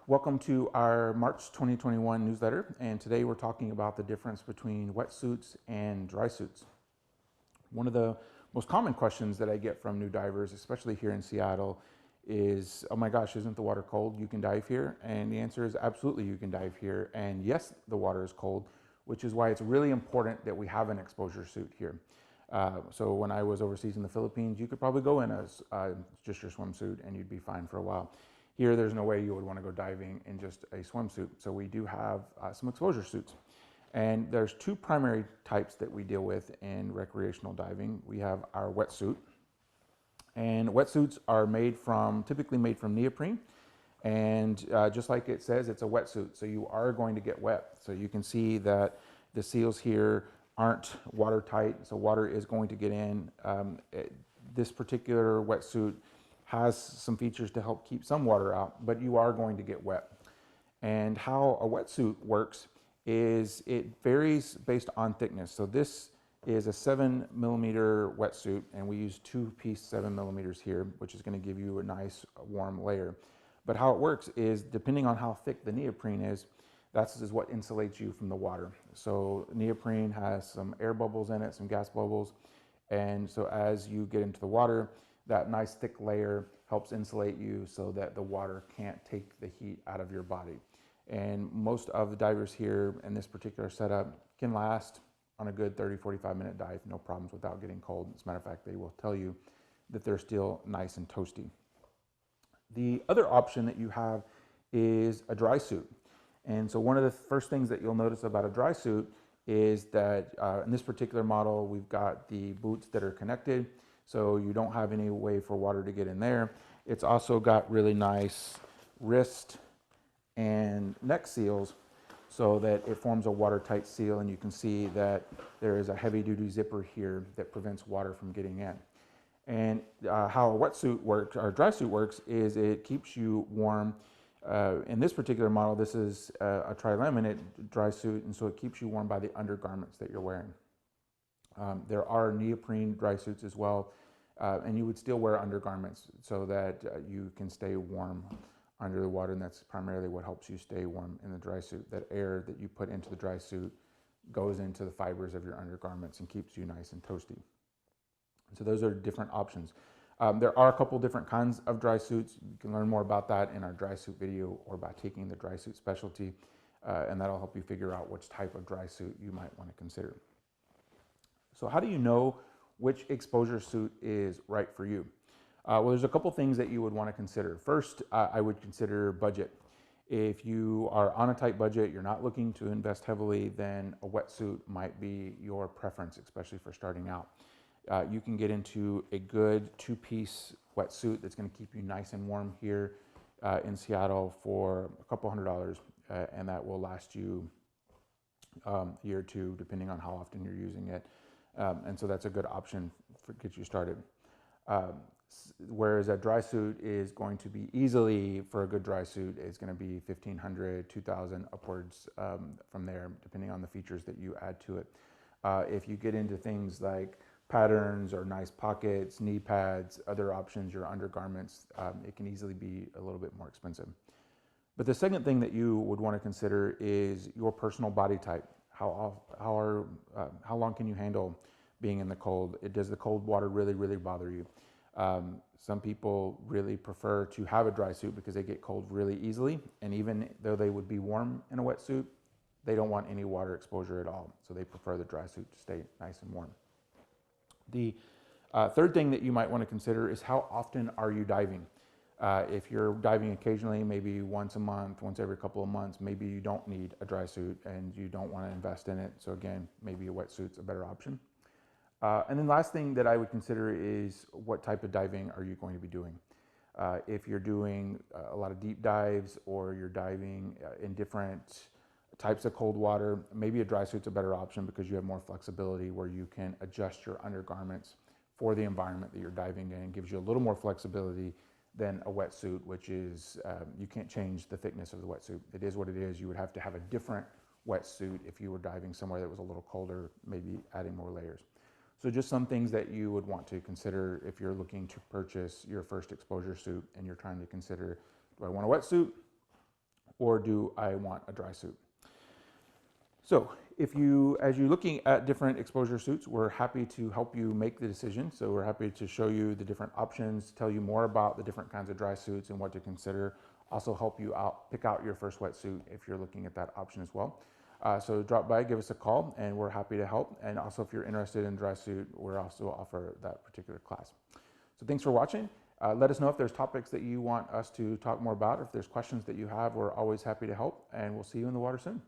Welcome to our March 2021 newsletter, and today we're talking about the difference between wetsuits and dry suits. One of the most common questions that I get from new divers, especially here in Seattle, is, oh my gosh, isn't the water cold? You can dive here? And the answer is absolutely you can dive here, and yes, the water is cold, which is why it's really important that we have an exposure suit here. So when I was overseas in the Philippines, you could probably go in as just your swimsuit and you'd be fine for a while. Here, there's no way you would want to go diving in just a swimsuit. So we do have some exposure suits. And there's two primary types that we deal with in recreational diving. We have our wetsuit. And wetsuits are typically made from neoprene. And just like it says, it's a wetsuit. So you are going to get wet. So you can see that the seals here aren't watertight. So water is going to get in. This particular wetsuit has some features to help keep some water out, but you are going to get wet. And how a wetsuit works is it varies based on thickness. So this is a 7mm wetsuit, and we use 2-piece 7mm here, which is going to give you a nice warm layer. But how it works is, depending on how thick the neoprene is, that's what insulates you from the water. So neoprene has some air bubbles in it, some gas bubbles, and so as you get into the water, that nice thick layer helps insulate you so that the water can't take the heat out of your body. And most of the divers here in this particular setup can last on a good 30-45 minute dive, no problems without getting cold. As a matter of fact, they will tell you that they're still nice and toasty. The other option that you have is a dry suit. And so one of the first things that you'll notice about a dry suit is that in this particular model, we've got the boots that are connected, so you don't have any way for water to get in there. It's also got really nice wrist and neck seals so that it forms a watertight seal, and you can see that there is a heavy-duty zipper here that prevents water from getting in. And how a wetsuit works, or a dry suit works, is it keeps you warm. In this particular model, this is a tri-laminate dry suit, and so it keeps you warm by the undergarments that you're wearing. There are neoprene dry suits as well, and you would still wear undergarments so that you can stay warm under the water, and that's primarily what helps you stay warm in the dry suit. That air that you put into the dry suit goes into the fibers of your undergarments and keeps you nice and toasty. So those are different options. There are a couple different kinds of dry suits. You can learn more about that in our dry suit video or by taking the dry suit specialty, and that'll help you figure out which type of dry suit you might want to consider. So how do you know which exposure suit is right for you? Well, there's a couple things that you would want to consider. First, I would consider budget. If you are on a tight budget, you're not looking to invest heavily, then a wetsuit might be your preference, especially for starting out. You can get into a good 2-piece wetsuit that's going to keep you nice and warm here in Seattle for a couple $100, and that will last you a year or two, depending on how often you're using it. And so that's a good option to get you started. Whereas a dry suit is going to be easily, for a good dry suit, is going to be $1,500, $2,000 upwards from there, depending on the features that you add to it. If you get into things like patterns or nice pockets, knee pads, other options, your undergarments, it can easily be a little bit more expensive. But the second thing that you would want to consider is your personal body type. How long can you handle being in the cold? Does the cold water really, really bother you? Some people really prefer to have a dry suit because they get cold really easily, and even though they would be warm in a wetsuit, they don't want any water exposure at all, so they prefer the dry suit to stay nice and warm. The third thing that you might want to consider is how often are you diving? If you're diving occasionally, maybe once a month, once every couple of months, maybe you don't need a dry suit and you don't want to invest in it. So again, maybe a wetsuit's a better option. And then last thing that I would consider is what type of diving are you going to be doing? If you're doing a lot of deep dives, or you're diving in different types of cold water, maybe a dry suit's a better option because you have more flexibility where you can adjust your undergarments for the environment that you're diving in. It gives you a little more flexibility than a wetsuit, which is, you can't change the thickness of the wetsuit. It is what it is. You would have to have a different wetsuit if you were diving somewhere that was a little colder, maybe adding more layers. So just some things that you would want to consider if you're looking to purchase your first exposure suit and you're trying to consider, do I want a wetsuit or do I want a dry suit? So as you're looking at different exposure suits, we're happy to help you make the decision. So we're happy to show you the different options, tell you more about the different kinds of dry suits and what to consider. Also help you pick out your first wetsuit if you're looking at that option as well. So drop by, give us a call, and we're happy to help. And also if you're interested in dry suit, we're also offer that particular class. So thanks for watching. Let us know if there's topics that you want us to talk more about, or if there's questions that you have. We're always happy to help, and we'll see you in the water soon.